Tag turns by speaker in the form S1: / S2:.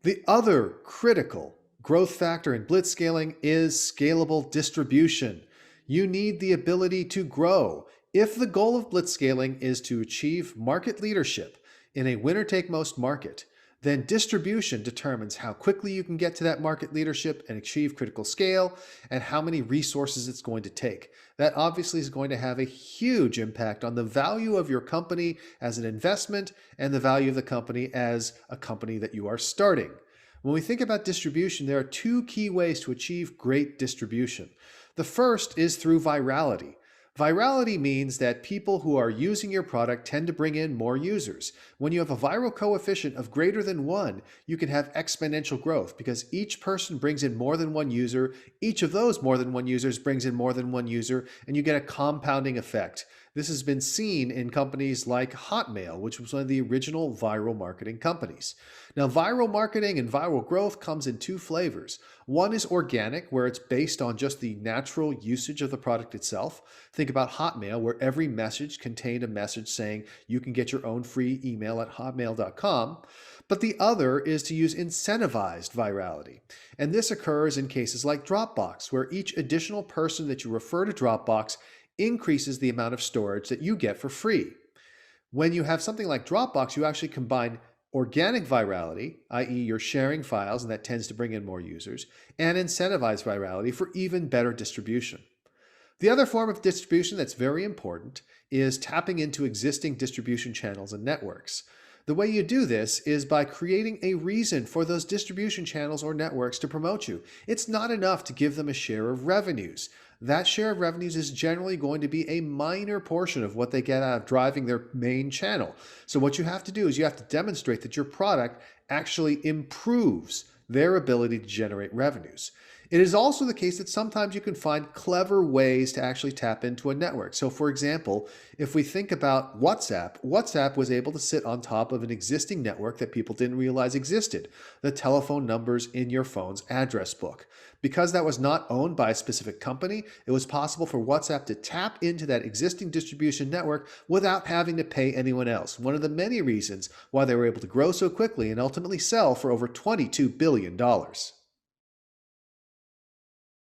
S1: The other critical growth factor in blitzscaling is scalable distribution. You need the ability to grow. If the goal of blitzscaling is to achieve market leadership in a winner-take-most market, then distribution determines how quickly you can get to that market leadership and achieve critical scale and how many resources it's going to take. That obviously is going to have a huge impact on the value of your company as an investment and the value of the company as a company that you are starting. When we think about distribution, there are two key ways to achieve great distribution. The first is through virality. Virality means that people who are using your product tend to bring in more users. When you have a viral coefficient of greater than 1, you can have exponential growth because each person brings in more than one user, each of those more than one users brings in more than one user, and you get a compounding effect. This has been seen in companies like Hotmail, which was one of the original viral marketing companies. Now, viral marketing and viral growth comes in two flavors. One is organic, where it's based on just the natural usage of the product itself. Think about Hotmail, where every message contained a message saying you can get your own free email at hotmail.com. But the other is to use incentivized virality. And this occurs in cases like Dropbox, where each additional person that you refer to Dropbox increases the amount of storage that you get for free. When you have something like Dropbox, you actually combine organic virality, i.e. you're sharing files and that tends to bring in more users, and incentivized virality for even better distribution. The other form of distribution that's very important is tapping into existing distribution channels and networks. The way you do this is by creating a reason for those distribution channels or networks to promote you. It's not enough to give them a share of revenues. That share of revenues is generally going to be a minor portion of what they get out of driving their main channel. So what you have to do is you have to demonstrate that your product actually improves their ability to generate revenues. It is also the case that sometimes you can find clever ways to actually tap into a network. So for example, if we think about WhatsApp, WhatsApp was able to sit on top of an existing network that people didn't realize existed, the telephone numbers in your phone's address book. Because that was not owned by a specific company, it was possible for WhatsApp to tap into that existing distribution network without having to pay anyone else. One of the many reasons why they were able to grow so quickly and ultimately sell for over $22 billion.